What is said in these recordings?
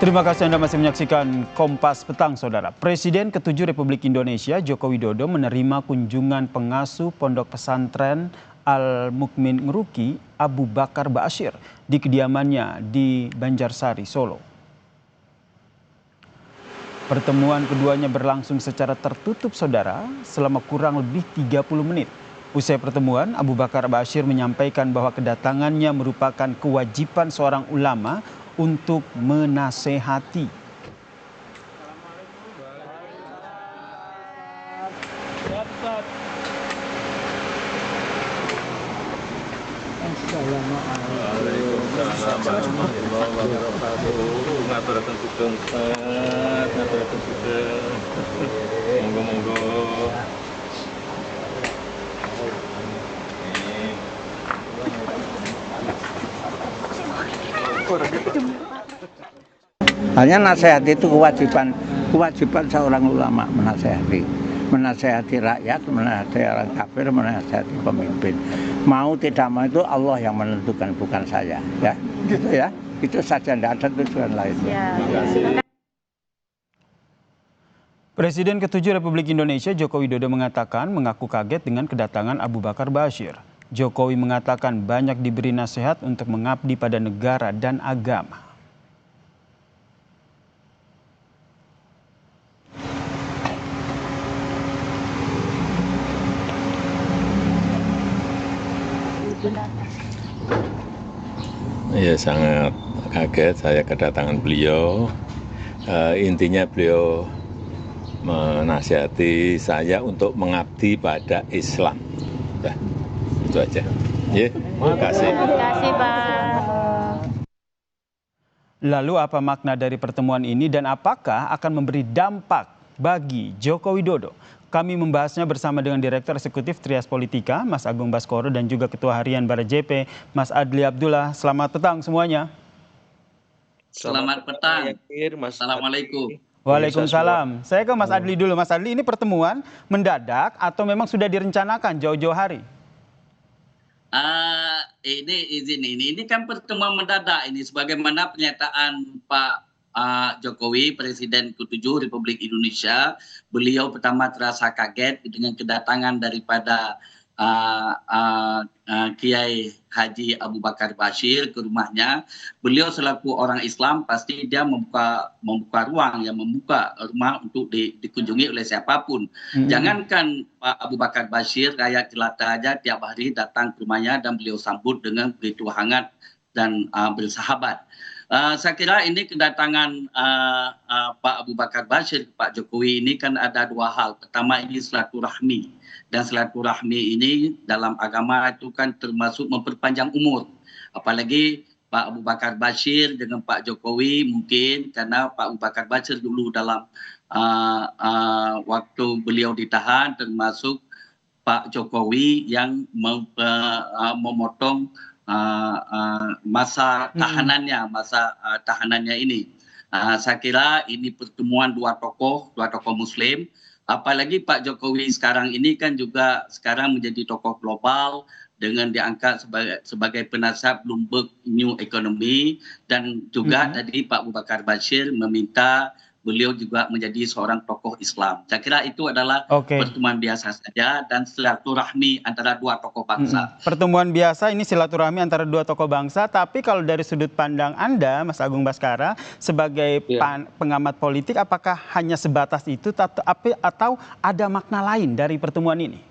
Terima kasih Anda masih menyaksikan Kompas Petang, Saudara. Presiden ke-7 Republik Indonesia Joko Widodo menerima kunjungan pengasuh Pondok Pesantren Al-Mukmin Ngeruki Abu Bakar Ba'asyir di kediamannya di Banjarsari, Solo. Pertemuan keduanya berlangsung secara tertutup, Saudara, selama kurang lebih 30 menit. Usai pertemuan, Abu Bakar Ba'asyir menyampaikan bahwa kedatangannya merupakan kewajiban seorang ulama untuk menasehati. Hanya nasihat itu kewajiban seorang ulama, menasehati rakyat, menasehati orang kafir, menasehati pemimpin. Mau tidak mau itu Allah yang menentukan, bukan saya. Ya, gitu ya. Itu saja, tidak ada tujuan lain. Presiden ke-7 Republik Indonesia Joko Widodo mengatakan mengaku kaget dengan kedatangan Abu Bakar Ba'asyir. Jokowi mengatakan banyak diberi nasihat untuk mengabdi pada negara dan agama. Ya, sangat kaget saya kedatangan beliau. Intinya beliau menasihati saya untuk mengabdi pada Islam. Ya, itu aja. Ya, terima kasih. Terima kasih, Pak. Lalu apa makna dari pertemuan ini dan apakah akan memberi dampak bagi Joko Widodo? Kami membahasnya bersama dengan Direktur Eksekutif Trias Politika, Mas Agung Baskoro, dan juga Ketua Harian Bara JP, Mas Adli Abdullah. Selamat petang semuanya. Selamat petang. Assalamualaikum. Waalaikumsalam. Saya ke Mas Adli dulu. Mas Adli, ini pertemuan mendadak atau memang sudah direncanakan jauh-jauh hari? Ini kan pertemuan mendadak ini sebagaimana pernyataan Pak Jokowi, Presiden ke-7 Republik Indonesia. Beliau pertama terasa kaget dengan kedatangan daripada Kiai Haji Abu Bakar Ba'asyir ke rumahnya. Beliau selaku orang Islam pasti dia membuka ruang, membuka rumah untuk dikunjungi oleh siapapun. Jangankan Pak Abu Bakar Ba'asyir, rakyat jelata aja tiap hari datang ke rumahnya dan beliau sambut dengan begitu hangat dan bersahabat. Saya kira ini kedatangan Pak Abu Bakar Ba'asyir, Pak Jokowi ini kan ada dua hal. Pertama, ini silaturahmi. Dan silaturahmi ini dalam agama itu kan termasuk memperpanjang umur. Apalagi Pak Abu Bakar Ba'asyir dengan Pak Jokowi mungkin karena Pak Abu Bakar Ba'asyir dulu dalam waktu beliau ditahan termasuk Pak Jokowi yang memotong masa tahanannya ini. Saya kira ini pertemuan dua tokoh Muslim. Apalagi Pak Jokowi sekarang ini kan juga sekarang menjadi tokoh global dengan diangkat sebagai penasihat Bloomberg New Economy, dan juga tadi Pak Abu Bakar Ba'asyir meminta beliau juga menjadi seorang tokoh Islam. Saya kira itu adalah pertemuan biasa saja dan silaturahmi antara dua tokoh bangsa. Pertemuan biasa ini silaturahmi antara dua tokoh bangsa, tapi kalau dari sudut pandang Anda, Mas Agung Baskara, sebagai pengamat politik, apakah hanya sebatas itu atau ada makna lain dari pertemuan ini?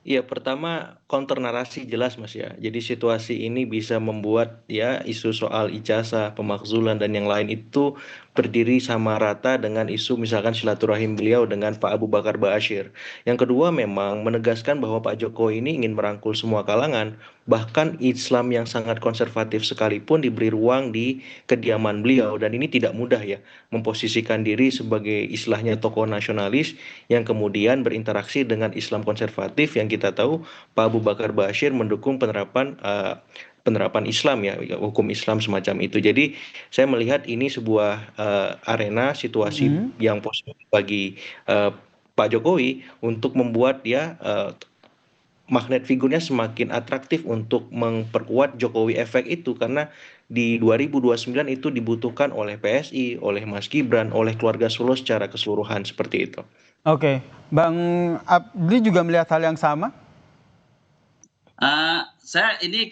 Iya, pertama counter narasi jelas, Mas ya. Jadi situasi ini bisa membuat ya isu soal ijazah, pemakzulan dan yang lain itu berdiri sama rata dengan isu misalkan silaturahim beliau dengan Pak Abu Bakar Ba'asyir. Yang kedua memang menegaskan bahwa Pak Jokowi ini ingin merangkul semua kalangan, bahkan Islam yang sangat konservatif sekalipun diberi ruang di kediaman beliau, dan ini tidak mudah ya memposisikan diri sebagai istilahnya tokoh nasionalis yang kemudian berinteraksi dengan Islam konservatif yang kita tahu Pak Abu Bakar Ba'asyir mendukung penerapan Islam ya, hukum Islam semacam itu. Jadi saya melihat ini sebuah arena situasi yang positif bagi Pak Jokowi untuk membuat ya magnet figurnya semakin atraktif untuk memperkuat Jokowi efek itu, karena di 2029 itu dibutuhkan oleh PSI, oleh Mas Gibran, oleh keluarga Solo secara keseluruhan seperti itu. Oke, Bang Abdi juga melihat hal yang sama? Saya ini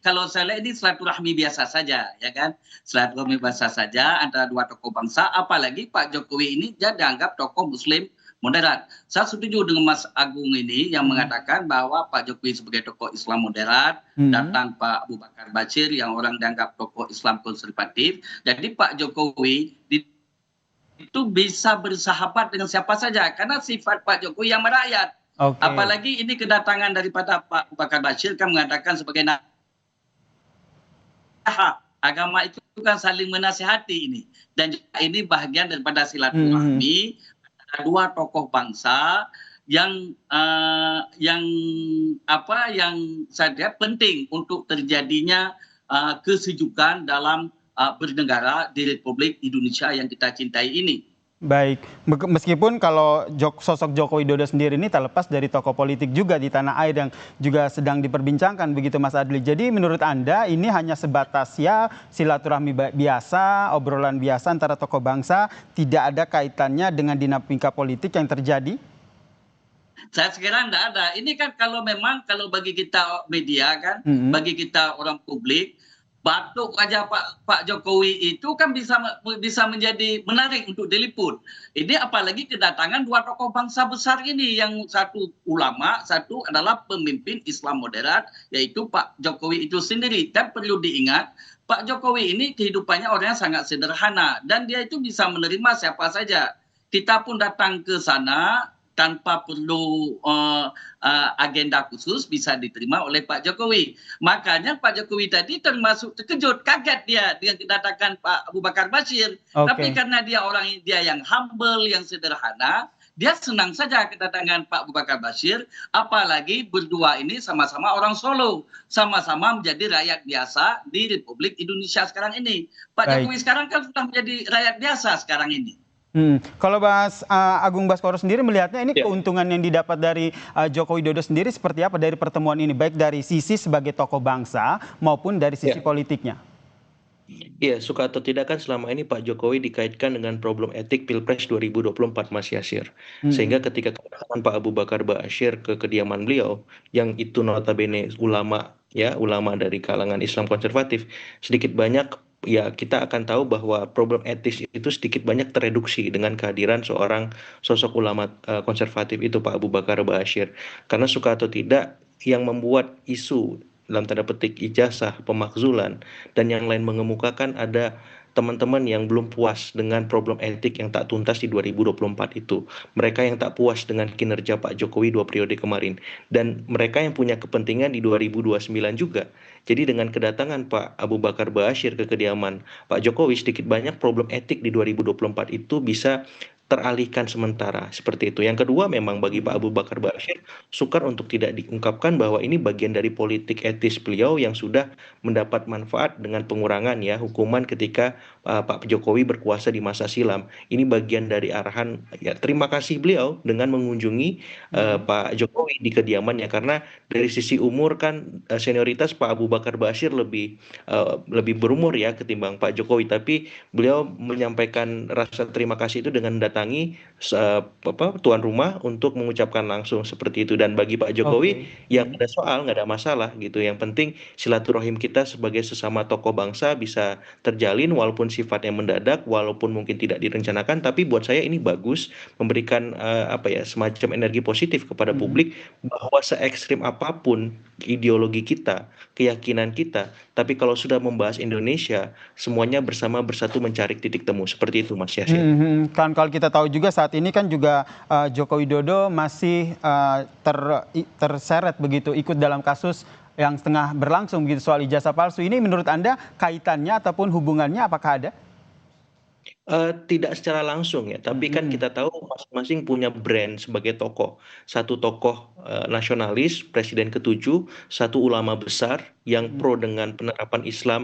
kalau saya lihat ini silaturahmi biasa saja, ya kan? Silaturahmi biasa saja antara dua tokoh bangsa, apalagi Pak Jokowi ini dia dianggap tokoh Muslim moderat. Saya setuju dengan Mas Agung ini yang mengatakan bahwa Pak Jokowi sebagai tokoh Islam moderat, datang Pak Abu Bakar Bashir yang orang dianggap tokoh Islam konservatif. Jadi Pak Jokowi itu bisa bersahabat dengan siapa saja karena sifat Pak Jokowi yang merakyat. Oke. Apalagi ini kedatangan daripada Pak Bakar Bashir kan mengatakan sebagai agama itu kan saling menasihati ini, dan ini bagian daripada silaturahmi antara dua tokoh bangsa yang saya lihat penting untuk terjadinya kesejukan dalam bernegara di Republik Indonesia yang kita cintai ini. Baik, meskipun kalau sosok Joko Widodo sendiri ini terlepas dari tokoh politik juga di tanah air yang juga sedang diperbincangkan begitu Mas Adli. Jadi menurut Anda ini hanya sebatas ya silaturahmi biasa, obrolan biasa antara tokoh bangsa, tidak ada kaitannya dengan dinamika politik yang terjadi? Saya sekarang tidak ada. Ini kan kalau bagi kita media kan, bagi kita orang publik, batuk wajah Pak Jokowi itu kan bisa menjadi menarik untuk diliput. Ini apalagi kedatangan dua tokoh bangsa besar ini, yang satu ulama, satu adalah pemimpin Islam moderat, yaitu Pak Jokowi itu sendiri. Dan perlu diingat, Pak Jokowi ini kehidupannya orangnya sangat sederhana dan dia itu bisa menerima siapa saja. Kita pun datang ke sana tanpa perlu agenda khusus bisa diterima oleh Pak Jokowi. Makanya Pak Jokowi tadi termasuk terkejut, kaget dia dengan kedatangan Pak Abu Bakar Bashir. Tapi karena dia yang humble, yang sederhana, dia senang saja kedatangan Pak Abu Bakar Bashir. Apalagi berdua ini sama-sama orang Solo, sama-sama menjadi rakyat biasa di Republik Indonesia sekarang ini. Pak Jokowi sekarang kan sudah menjadi rakyat biasa sekarang ini. Kalau Mas Agung Baskoro sendiri melihatnya ini keuntungan yang didapat dari Joko Widodo sendiri seperti apa dari pertemuan ini, baik dari sisi sebagai tokoh bangsa maupun dari sisi politiknya? Iya, suka atau tidak kan selama ini Pak Jokowi dikaitkan dengan problem etik Pilpres 2024, Mas Yasir. Sehingga ketika kedatangan Pak Abu Bakar Bashir ke kediaman beliau, yang itu notabene ulama dari kalangan Islam konservatif, sedikit banyak ya kita akan tahu bahwa problem etis itu sedikit banyak tereduksi dengan kehadiran seorang sosok ulama konservatif itu, Pak Abu Bakar Bashir. Karena suka atau tidak, yang membuat isu dalam tanda petik ijazah, pemakzulan, dan yang lain mengemukakan ada teman-teman yang belum puas dengan problem etik yang tak tuntas di 2024 itu. Mereka yang tak puas dengan kinerja Pak Jokowi 2 periode kemarin. Dan mereka yang punya kepentingan di 2029 juga. Jadi dengan kedatangan Pak Abu Bakar Bashir ke kediaman Pak Jokowi, sedikit banyak problem etik di 2024 itu bisa teralihkan sementara, seperti itu. Yang kedua, memang bagi Pak Abu Bakar Bashir sukar untuk tidak diungkapkan bahwa ini bagian dari politik etis beliau yang sudah mendapat manfaat dengan pengurangan hukuman ketika Pak Jokowi berkuasa di masa silam. Ini bagian dari arahan terima kasih beliau dengan mengunjungi Pak Jokowi di kediamannya, karena dari sisi umur kan senioritas Pak Abu Bakar Bashir lebih berumur ketimbang Pak Jokowi, tapi beliau menyampaikan rasa terima kasih itu dengan tuan rumah untuk mengucapkan langsung seperti itu. Dan bagi Pak Jokowi yang ada soal nggak ada masalah gitu, yang penting silaturahim kita sebagai sesama tokoh bangsa bisa terjalin walaupun sifatnya mendadak, walaupun mungkin tidak direncanakan, tapi buat saya ini bagus, memberikan semacam energi positif kepada publik bahwa se-ekstrim apapun ideologi kita, keyakinan kita, tapi kalau sudah membahas Indonesia, semuanya bersatu mencari titik temu, seperti itu Mas Yasir. Kan kalau kita tahu juga saat ini kan juga Joko Widodo masih terseret begitu, ikut dalam kasus yang setengah berlangsung begitu soal ijazah palsu ini. Menurut Anda kaitannya ataupun hubungannya apakah ada? Tidak secara langsung tapi kan kita tahu masing-masing punya brand sebagai tokoh. Satu tokoh nasionalis, presiden ke-7, satu ulama besar yang pro dengan penerapan Islam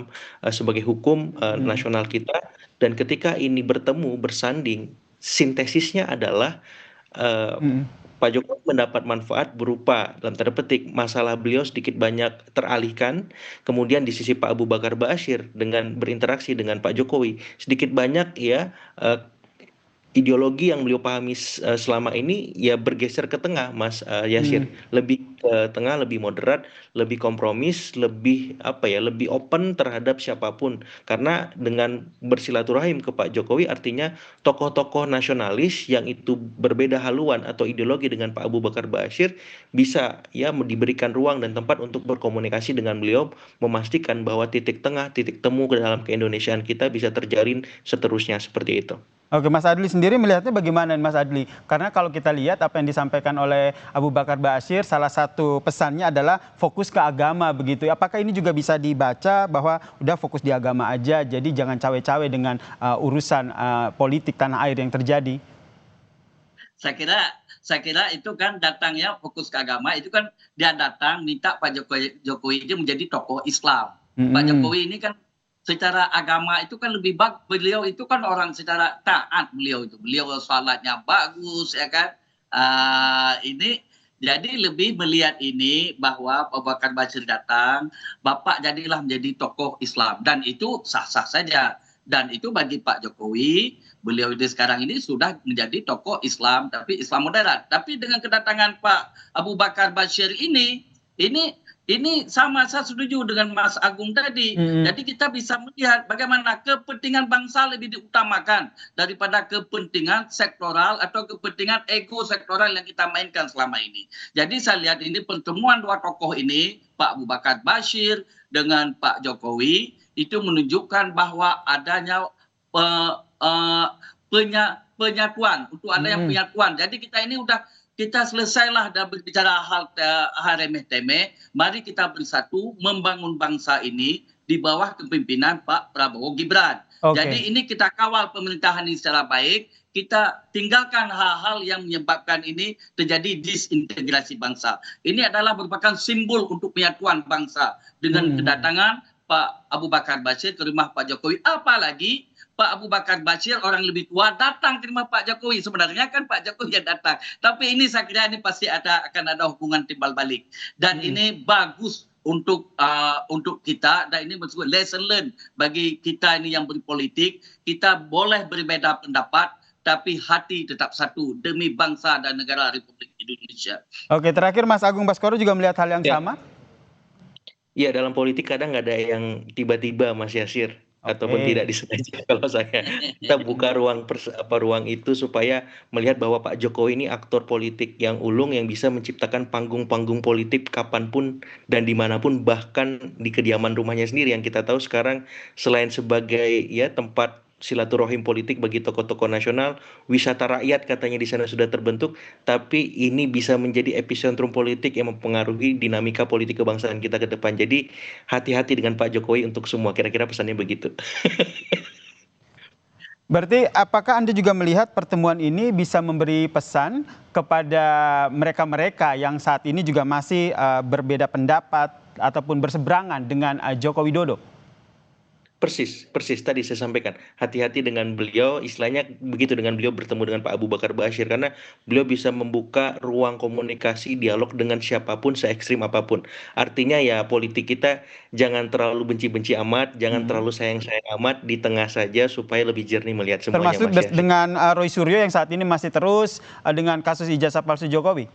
sebagai hukum nasional kita. Dan ketika ini bertemu, bersanding, sintesisnya adalah Pak Jokowi mendapat manfaat berupa dalam tanda petik masalah beliau sedikit banyak teralihkan, kemudian di sisi Pak Abu Bakar Ba'asyir dengan berinteraksi dengan Pak Jokowi sedikit banyak ya ideologi yang beliau pahami selama ini ya bergeser ke tengah, Mas Yasir. Lebih ke tengah, lebih moderat, lebih kompromis, lebih apa ya, lebih open terhadap siapapun. Karena dengan bersilaturahim ke Pak Jokowi artinya tokoh-tokoh nasionalis yang itu berbeda haluan atau ideologi dengan Pak Abu Bakar Ba'asyir bisa ya diberikan ruang dan tempat untuk berkomunikasi dengan beliau, memastikan bahwa titik tengah, titik temu ke dalam keindonesiaan kita bisa terjalin seterusnya seperti itu. Oke, Mas Adli sendiri melihatnya bagaimana, Mas Adli? Karena kalau kita lihat apa yang disampaikan oleh Abu Bakar Ba'asyir, salah satu pesannya adalah fokus ke agama begitu. Apakah ini juga bisa dibaca bahwa udah fokus di agama aja, jadi jangan cawe-cawe dengan urusan politik tanah air yang terjadi? Saya kira itu kan datangnya fokus ke agama, itu kan dia datang minta Pak Jokowi itu menjadi tokoh Islam. Pak Jokowi ini kan secara agama itu kan lebih baik, beliau itu kan orang secara taat, beliau salatnya bagus ya kan. Ini jadi lebih melihat ini bahwa Abu Bakar Ba'asyir datang, Bapak jadilah menjadi tokoh Islam, dan itu sah-sah saja. Dan itu bagi Pak Jokowi, beliau ini sekarang ini sudah menjadi tokoh Islam, tapi Islam moderat. Tapi dengan kedatangan Pak Abu Bakar Ba'asyir ini sama, saya setuju dengan Mas Agung tadi. Jadi kita bisa melihat bagaimana kepentingan bangsa lebih diutamakan daripada kepentingan sektoral atau kepentingan ego sektoral yang kita mainkan selama ini. Jadi saya lihat ini pertemuan dua tokoh ini, Pak Abu Bakar Ba'asyir dengan Pak Jokowi, itu menunjukkan bahwa adanya penyatuan, untuk ada yang penyatuan. Jadi kita selesailah dan berbicara hal remeh-temeh. Mari kita bersatu membangun bangsa ini di bawah kepemimpinan Pak Prabowo Gibran. Jadi ini kita kawal pemerintahan ini secara baik. Kita tinggalkan hal-hal yang menyebabkan ini terjadi disintegrasi bangsa. Ini adalah merupakan simbol untuk penyatuan bangsa dengan kedatangan Pak Abu Bakar Ba'asyir ke rumah Pak Jokowi. Apalagi Pak Abu Bakar Ba'asyir orang lebih tua datang ke rumah Pak Jokowi. Sebenarnya kan Pak Jokowi yang datang. Tapi ini saya kira ini pasti akan ada hubungan timbal balik. Dan ini bagus untuk kita, dan ini maksudnya lesson learn bagi kita ini yang berpolitik. Kita boleh berbeda pendapat, tapi hati tetap satu demi bangsa dan negara Republik Indonesia. Oke, terakhir Mas Agung Baskoro juga melihat hal yang sama? Iya, dalam politik kadang nggak ada yang tiba-tiba, Mas Yasir. Ataupun tidak disengaja kalau saya. Kita buka ruang itu supaya melihat bahwa Pak Jokowi ini aktor politik yang ulung, yang bisa menciptakan panggung-panggung politik kapanpun dan dimanapun, bahkan di kediaman rumahnya sendiri yang kita tahu sekarang selain sebagai ya tempat silaturahim politik bagi tokoh-tokoh nasional, wisata rakyat katanya di sana sudah terbentuk, tapi ini bisa menjadi epicentrum politik yang mempengaruhi dinamika politik kebangsaan kita ke depan. Jadi hati-hati dengan Pak Jokowi untuk semua, kira-kira pesannya begitu. Berarti apakah Anda juga melihat pertemuan ini bisa memberi pesan kepada mereka-mereka yang saat ini juga masih berbeda pendapat ataupun berseberangan dengan Joko Widodo? Persis tadi saya sampaikan, hati-hati dengan beliau, istilahnya begitu, dengan beliau bertemu dengan Pak Abu Bakar Ba'asyir, karena beliau bisa membuka ruang komunikasi dialog dengan siapapun se-ekstrim apapun. Artinya ya politik kita jangan terlalu benci-benci amat, jangan terlalu sayang-sayang amat, di tengah saja supaya lebih jernih melihat semuanya. Termasuk dengan Roy Suryo yang saat ini masih terus dengan kasus ijazah palsu Jokowi.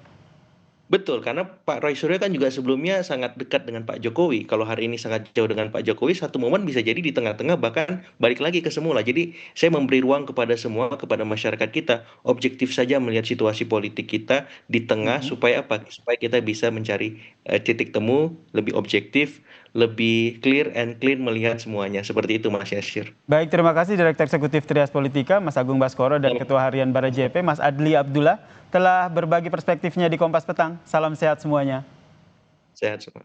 Betul, karena Pak Roy Suryo kan juga sebelumnya sangat dekat dengan Pak Jokowi. Kalau hari ini sangat jauh dengan Pak Jokowi, satu momen bisa jadi di tengah-tengah bahkan balik lagi ke semula. Jadi saya memberi ruang kepada semua, kepada masyarakat kita, objektif saja melihat situasi politik kita di tengah, supaya apa? Supaya kita bisa mencari titik temu lebih objektif, lebih clear and clean melihat semuanya. Seperti itu, Mas Yasir. Baik, terima kasih Direktur Eksekutif Trias Politika, Mas Agung Baskoro, dan Ketua Harian Bara JP, Mas Adli Abdullah, telah berbagi perspektifnya di Kompas Petang. Salam sehat semuanya. Sehat semua.